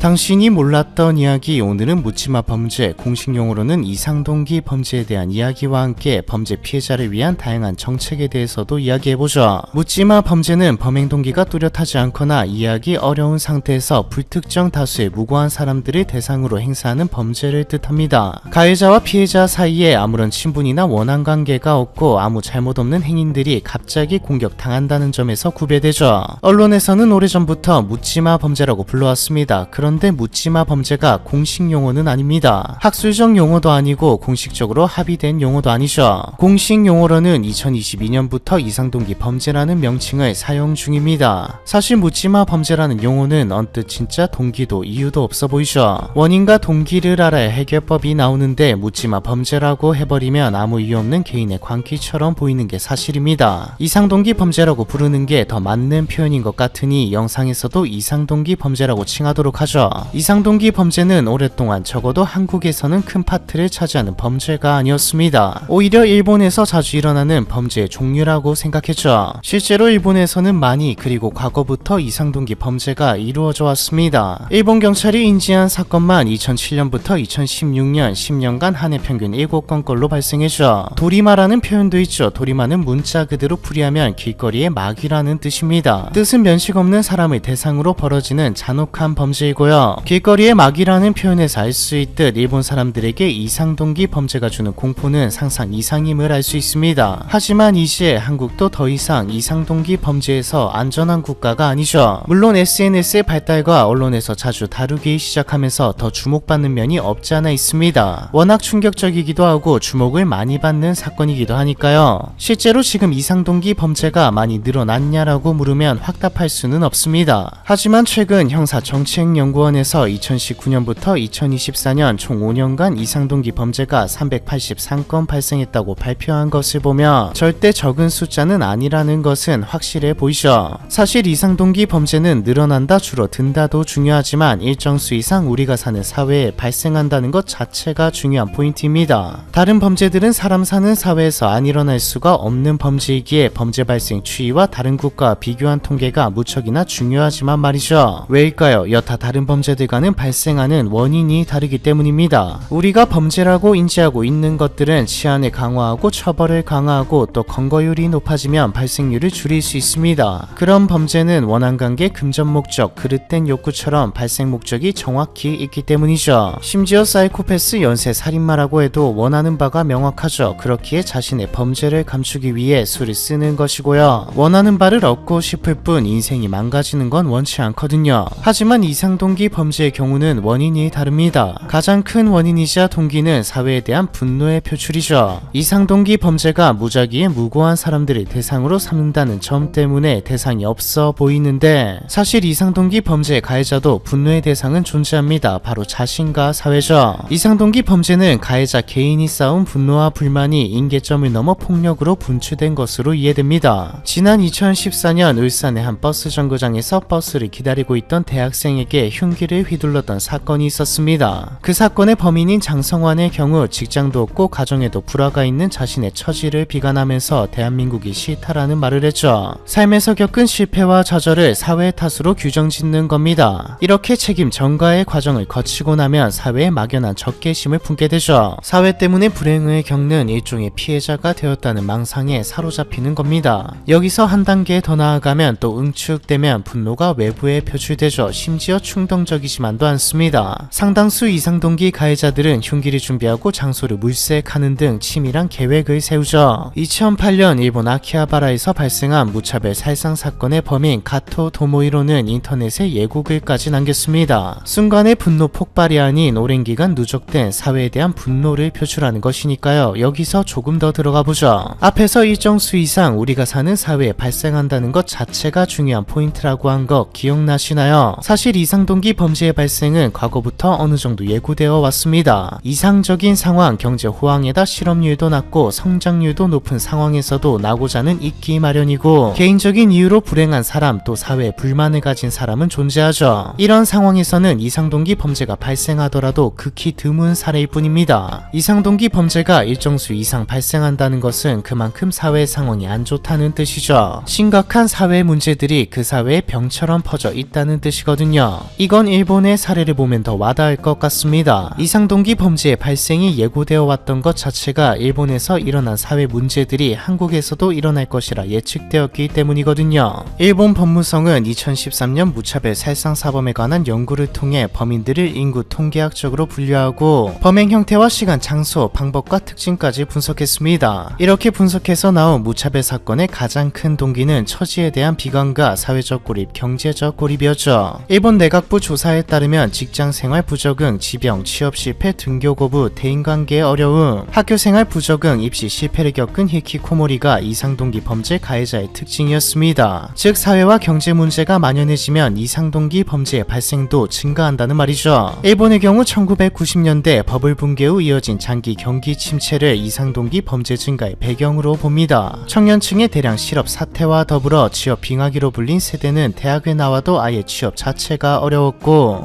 당신이 몰랐던 이야기, 오늘은 묻지마 범죄, 공식 용어로는 이상동기 범죄에 대한 이야기와 함께 범죄 피해자를 위한 다양한 정책에 대해서도 이야기해보죠. 묻지마 범죄는 범행 동기가 뚜렷하지 않거나 이해하기 어려운 상태에서 불특정 다수의 무고한 사람들을 대상으로 행사하는 범죄를 뜻합니다. 가해자와 피해자 사이에 아무런 친분이나 원한 관계가 없고 아무 잘못 없는 행인들이 갑자기 공격당한다는 점에서 구별되죠. 언론에서는 오래전부터 묻지마 범죄라고 불러왔습니다. 그런데 묻지마 범죄가 공식 용어는 아닙니다. 학술적 용어도 아니고 공식적으로 합의된 용어도 아니죠. 공식 용어로는 2022년부터 이상동기 범죄라는 명칭을 사용 중입니다. 사실 묻지마 범죄라는 용어는 언뜻 진짜 동기도 이유도 없어 보이죠. 원인과 동기를 알아야 해결법이 나오는데 묻지마 범죄라고 해버리면 아무 이유 없는 개인의 광기처럼 보이는 게 사실입니다. 이상동기 범죄라고 부르는 게 더 맞는 표현인 것 같으니 영상에서도 이상동기 범죄라고 칭하도록 하죠. 이상동기 범죄는 오랫동안 적어도 한국에서는 큰 파트를 차지하는 범죄가 아니었습니다. 오히려 일본에서 자주 일어나는 범죄의 종류라고 생각했죠. 실제로 일본에서는 많이 그리고 과거부터 이상동기 범죄가 이루어져 왔습니다. 일본 경찰이 인지한 사건만 2007년부터 2016년 10년간 한 해 평균 7건꼴로 발생했죠. 도리마라는 표현도 있죠. 도리마는 문자 그대로 풀이하면 길거리의 마귀라는 뜻입니다. 뜻은 면식 없는 사람을 대상으로 벌어지는 잔혹한 범죄이고요. 길거리의 마귀라는 표현에서 알 수 있듯 일본 사람들에게 이상동기 범죄가 주는 공포는 상상 이상임을 알 수 있습니다. 하지만 이제 한국도 더 이상 이상동기 범죄에서 안전한 국가가 아니죠. 물론 SNS의 발달과 언론에서 자주 다루기 시작하면서 더 주목받는 면이 없지 않아 있습니다. 워낙 충격적이기도 하고 주목을 많이 받는 사건이기도 하니까요. 실제로 지금 이상동기 범죄가 많이 늘어났냐라고 물으면 확답할 수는 없습니다. 하지만 최근 형사정책연구원에서 2019년부터 2024년 총 5년간 이상동기 범죄가 383건 발생했다고 발표한 것을 보면 절대 적은 숫자는 아니라는 것은 확실해 보이죠. 사실 이상동기 범죄는 늘어난다 줄어든다도 중요하지만 일정 수 이상 우리가 사는 사회에 발생한다는 것 자체가 중요한 포인트입니다. 다른 범죄들은 사람 사는 사회에서 안 일어날 수가 없는 범죄이기에 범죄 발생 추이와 다른 국가와 비교한 통계가 무척이나 중요하지만 말이죠. 왜일까요? 여타 다른 범죄들과는 발생하는 원인이 다르기 때문입니다. 우리가 범죄라고 인지하고 있는 것들은 치안을 강화하고 처벌을 강화하고 또 검거율이 높아지면 발생률을 줄일 수 있습니다. 그런 범죄는 원한관계, 금전 목적, 그릇된 욕구처럼 발생 목적이 정확히 있기 때문이죠. 심지어 사이코패스 연쇄 살인마라고 해도 원하는 바가 명확하죠. 그렇기에 자신의 범죄를 감추기 위해 수를 쓰는 것이고요. 원하는 바를 얻고 싶을 뿐 인생이 망가지는 건 원치 않거든요. 하지만 이상동기 범죄의 경우는 원인이 다릅니다. 가장 큰 원인이자 동기는 사회에 대한 분노의 표출이죠. 이상동기 범죄가 무작위에 무고한 사람들을 대상으로 삼는다는 점 때문에 대상이 없어 보이는데 사실 이상동기 범죄의 가해자도 분노의 대상은 존재합니다. 바로 자신과 사회죠. 이상동기 범죄는 가해자 개인이 쌓은 분노와 불만이 인계점을 넘어 폭력으로 분출된 것으로 이해됩니다. 지난 2014년 울산의 한 버스 정거장에서 버스를 기다리고 있던 대학생에게 흉기를 휘둘렀던 사건이 있었습니다. 그 사건의 범인인 장성환의 경우 직장도 없고 가정에도 불화가 있는 자신의 처지를 비관하면서 대한민국이 싫다라는 말을 했죠. 삶에서 겪은 실패와 좌절을 사회의 탓으로 규정짓는 겁니다. 이렇게 책임 전가의 과정을 거치고 나면 사회에 막연한 적개심을 품게 되죠. 사회 때문에 불행을 겪는 일종의 피해자가 되었다는 망상에 사로잡히는 겁니다. 여기서 한 단계 더 나아가면 또 응축되면 분노가 외부에 표출되죠. 심지어 충동적이지만도 않습니다. 상당수 이상동기 가해자들은 흉기를 준비하고 장소를 물색하는 등 치밀한 계획을 세우죠. 2008년 일본 아키하바라에서 발생한 무차별 살상 사건의 범인 가토 도모이로는 인터넷에 예고글까지 남겼습니다. 순간의 분노 폭발이 아닌 오랜 기간 누적된 사회에 대한 분노를 표출하는 것이니까요. 여기서 조금 더 들어가 보죠. 앞에서 일정 수 이상 우리가 사는 사회에 발생한다는 것 자체가 중요한 포인트라고 한 거 기억나시나요? 사실 이상동기 범죄의 발생은 과거부터 어느 정도 예고되어 왔습니다. 이상적인 상황, 경제 호황에다 실업률도 낮고 성장률도 높은 상황에서도 나고자는 있기 마련이고 개인적인 이유로 불행한 사람 또 사회에 불만을 가진 사람은 존재하죠. 이런 상황에서는 이상동기 범죄가 발생하더라도 극히 드문 사례일 뿐입니다. 이상동기 범죄가 일정 수 이상 발생한다는 것은 그만큼 사회 상황이 안 좋다는 뜻이죠. 심각한 사회 문제들이 그 사회에 병처럼 퍼져 있다는 뜻이거든요. 이 이건 일본의 사례를 보면 더 와닿을 것 같습니다. 이상동기 범죄의 발생이 예고되어 왔던 것 자체가 일본에서 일어난 사회 문제들이 한국에서도 일어날 것이라 예측되었기 때문이거든요. 일본 법무성은 2013년 무차별 살상사범에 관한 연구를 통해 범인들을 인구 통계학적으로 분류하고 범행 형태와 시간, 장소, 방법과 특징까지 분석했습니다. 이렇게 분석해서 나온 무차별 사건의 가장 큰 동기는 처지에 대한 비관과 사회적 고립, 경제적 고립이었죠. 일본 내각부 조사에 따르면 직장생활 부적응, 지병, 취업 실패, 등교 거부, 대인관계의 어려움, 학교생활 부적응, 입시 실패를 겪은 히키코모리가 이상동기 범죄 가해자의 특징이었습니다. 즉 사회와 경제 문제가 만연해지면 이상동기 범죄의 발생도 증가한다는 말이죠. 일본의 경우 1990년대 버블 붕괴 후 이어진 장기 경기 침체를 이상동기 범죄 증가의 배경으로 봅니다. 청년층의 대량 실업 사태와 더불어 취업 빙하기로 불린 세대는 대학에 나와도 아예 취업 자체가 어려웠고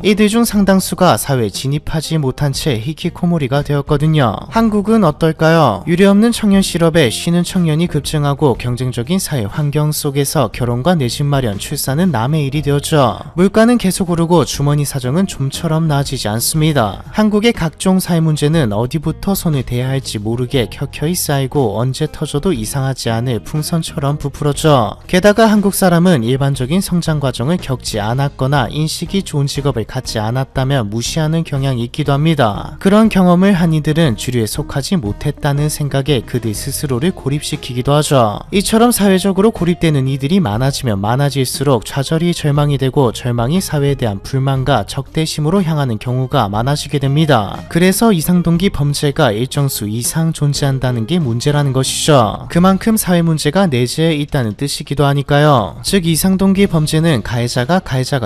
이들 중 상당수가 사회에 진입하지 못한 채 히키코모리가 되었거든요. 한국은 어떨까요? 유례없는 청년 실업에 쉬는 청년이 급증하고 경쟁적인 사회 환경 속에서 결혼과 내 집 마련, 출산은 남의 일이 되었죠. 물가는 계속 오르고 주머니 사정은 좀처럼 나아지지 않습니다. 한국의 각종 사회 문제는 어디부터 손을 대야 할지 모르게 켜켜이 쌓이고 언제 터져도 이상하지 않을 풍선처럼 부풀었죠. 게다가 한국 사람은 일반적인 성장 과정을 겪지 않았거나 인식이 좋은 직업을 갖지 않았다면 무시하는 경향이 있기도 합니다. 그런 경험을 한 이들은 주류에 속하지 못했다는 생각에 그들 스스로를 고립시키기도 하죠. 이처럼 사회적으로 고립되는 이들이 많아지면 많아질수록 좌절이 절망이 되고 절망이 사회에 대한 불만과 적대심으로 향하는 경우가 많아지게 됩니다. 그래서 이상동기 범죄가 일정 수 이상 존재한다는 게 문제라는 것이죠. 그만큼 사회 문제가 내재해 있다는 뜻이기도 하니까요. 즉 이상동기 범죄는 가해자가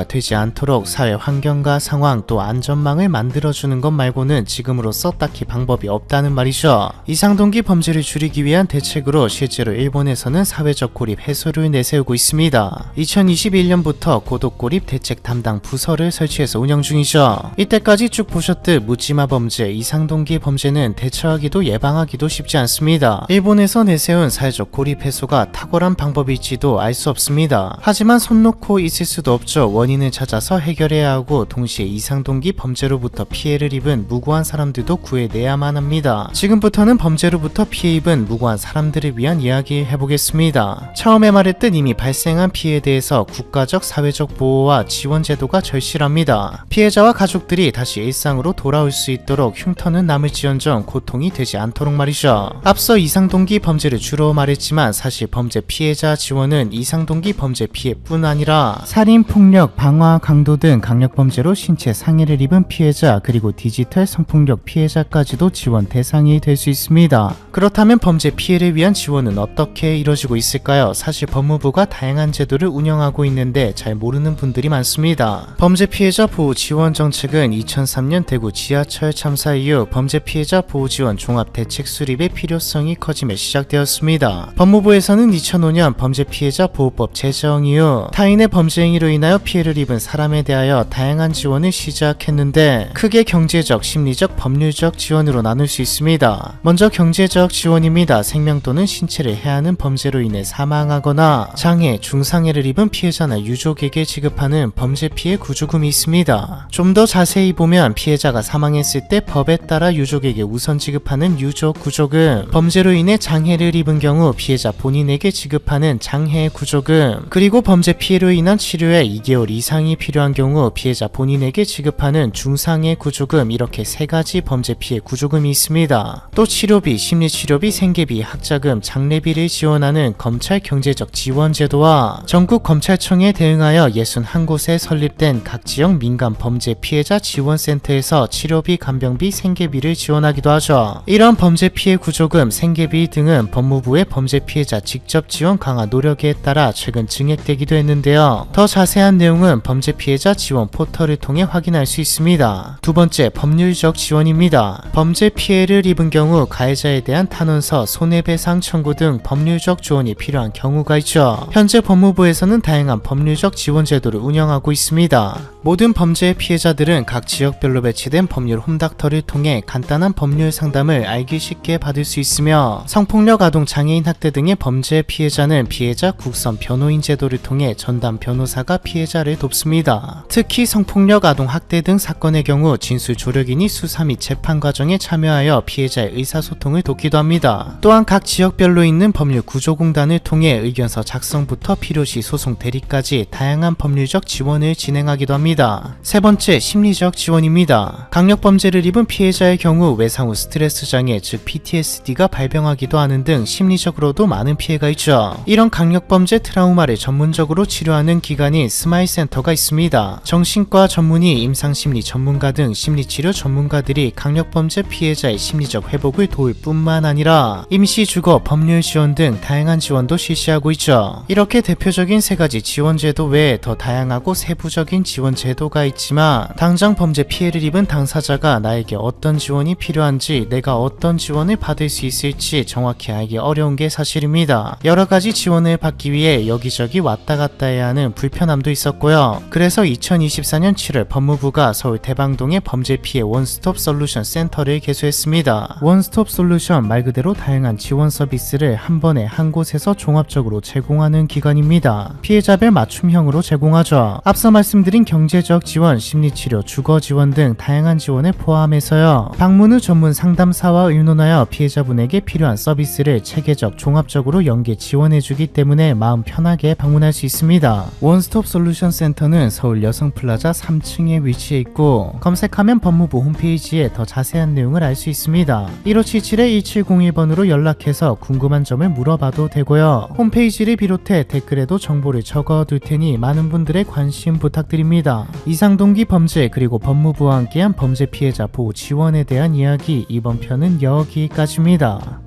되지 않도록 사회 환경과 상황 또 안전망을 만들어주는 것 말고는 지금으로서 딱히 방법이 없다는 말이죠. 이상동기 범죄를 줄이기 위한 대책으로 실제로 일본에서는 사회적 고립 해소를 내세우고 있습니다. 2021년부터 고독고립 대책 담당 부서를 설치해서 운영 중이죠. 이때까지 쭉 보셨듯 묻지마 범죄, 이상동기 범죄는 대처하기도 예방하기도 쉽지 않습니다. 일본에서 내세운 사회적 고립 해소가 탁월한 방법일지도 알 수 없습니다. 하지만 손 놓고 있을 수도 없죠. 원인을 찾아서 해결해야 하고 동시에 이상동기 범죄로부터 피해를 입은 무고한 사람들도 구해내야만 합니다. 지금부터는 범죄로부터 피해 입은 무고한 사람들을 위한 이야기 해보겠습니다. 처음에 말했듯 이미 발생한 피해에 대해서 국가적 사회적 보호와 지원 제도가 절실합니다. 피해자와 가족들이 다시 일상으로 돌아올 수 있도록 흉터는 남을지언정 고통이 되지 않도록 말이죠. 앞서 이상동기 범죄를 주로 말했지만 사실 범죄 피해자 지원은 이상동기 범죄 피해뿐 아니라 살인, 폭력, 방화, 강도 등 강력범죄로 신체 상해를 입은 피해자 그리고 디지털 성폭력 피해자까지도 지원 대상이 될 수 있습니다. 그렇다면 범죄 피해를 위한 지원은 어떻게 이루어지고 있을까요? 사실 법무부가 다양한 제도를 운영하고 있는데 잘 모르는 분들이 많습니다. 범죄 피해자 보호 지원 정책은 2003년 대구 지하철 참사 이후 범죄 피해자 보호 지원 종합 대책 수립의 필요성이 커지며 시작되었습니다. 법무부에서는 2005년 범죄 피해자 보호법 제정 이후 타인의 범죄 행위로 인하여 피해를 입은 사람에 대하여 다양한 지원을 시작했는데 크게 경제적, 심리적, 법률적 지원으로 나눌 수 있습니다. 먼저 경제적 지원입니다. 생명 또는 신체를 해하는 범죄로 인해 사망하거나 장애, 중상해를 입은 피해자나 유족에게 지급하는 범죄 피해 구조금이 있습니다. 좀 더 자세히 보면 피해자가 사망했을 때 법에 따라 유족에게 우선 지급하는 유족 구조금, 범죄로 인해 장애를 입은 경우 피해자 본인에게 지급하는 장애 구조금, 그리고 범죄 피해로 인한 치료에 2개월 이상이 필요한 경우 피해자 본인에게 지급하는 중상해 구조금, 이렇게 세 가지 범죄 피해 구조금이 있습니다. 또 치료비, 심리치료비, 생계비, 학자금, 장례비를 지원하는 검찰 경제적 지원 제도와 전국 검찰청에 대응하여 61곳에 설립된 각 지역 민간 범죄 피해자 지원센터에서 치료비, 간병비, 생계비를 지원하기도 하죠. 이런 범죄 피해 구조금, 생계비 등은 법무부의 범죄 피해자 직접 지원 강화 노력에 따라 최근 증액되기도 했는데요. 더 자세한 내용은 범죄 피해자 지원 포털을 통해 확인할 수 있습니다. 두 번째, 법률적 지원입니다. 범죄 피해를 입은 경우 가해자에 대한 탄원서, 손해배상 청구 등 법률적 지원이 필요한 경우가 있죠. 현재 법무부에서는 다양한 법률적 지원 제도를 운영하고 있습니다. 모든 범죄 피해자들은 각 지역별로 배치된 법률 홈닥터를 통해 간단한 법률 상담을 알기 쉽게 받을 수 있으며 성폭력, 아동, 장애인 학대 등의 범죄 피해자는 피해자 국선 변호인 제도를 통해 전담 변호사가 피해자를 돕습니다. 특히 성폭력, 아동학대 등 사건의 경우 진술 조력인이 수사 및 재판 과정에 참여하여 피해자의 의사소통을 돕기도 합니다. 또한 각 지역별로 있는 법률구조공단을 통해 의견서 작성부터 필요시 소송 대리까지 다양한 법률적 지원을 진행하기도 합니다. 세 번째, 심리적 지원입니다. 강력범죄를 입은 피해자의 경우 외상 후 스트레스 장애, 즉 PTSD가 발병하기도 하는 등 심리적으로도 많은 피해가 있죠. 이런 강력범죄 트라우마를 전문적으로 치료하는 기관인 스마일센터가 있습니다. 정신과 전문의, 임상심리 전문가 등 심리치료 전문가들이 강력범죄 피해자의 심리적 회복을 도울 뿐만 아니라 임시주거, 법률 지원 등 다양한 지원도 실시하고 있죠. 이렇게 대표적인 세 가지 지원 제도 외에 더 다양하고 세부적인 지원 제도가 있지만 당장 범죄 피해를 입은 당사자가 나에게 어떤 지원이 필요한지, 내가 어떤 지원을 받을 수 있을지 정확히 알기 어려운 게 사실입니다. 여러 가지 지원을 받기 위해 여기저기 왔다 갔다 해야 하는 불편함도 있었고요. 그래서 2024년 7월 법무부가 서울 대방동에 범죄 피해 원스톱 솔루션 센터를 개소했습니다. 원스톱 솔루션 말 그대로 다양한 지원 서비스를 한 번에 한 곳에서 종합적으로 제공하는 기관입니다. 피해자별 맞춤형으로 제공하죠. 앞서 말씀드린 경제적 지원, 심리치료, 주거 지원 등 다양한 지원을 포함해서요. 방문 후 전문 상담사와 의논하여 피해자분에게 필요한 서비스를 체계적, 종합적으로 연계 지원해주기 때문에 마음 편하게 방문할 수 있습니다. 원스톱 솔루션 센터는 서울 여성플라자 3층에 위치해 있고 검색하면 법무부 홈페이지에 더 자세한 내용을 알 수 있습니다. 1577-1701번으로 연락해서 궁금한 점을 물어봐도 되고요. 홈페이지를 비롯해 댓글에도 정보를 적어둘 테니 많은 분들의 관심 부탁드립니다. 이상동기 범죄 그리고 법무부와 함께한 범죄 피해자 보호 지원에 대한 이야기, 이번 편은 여기까지입니다.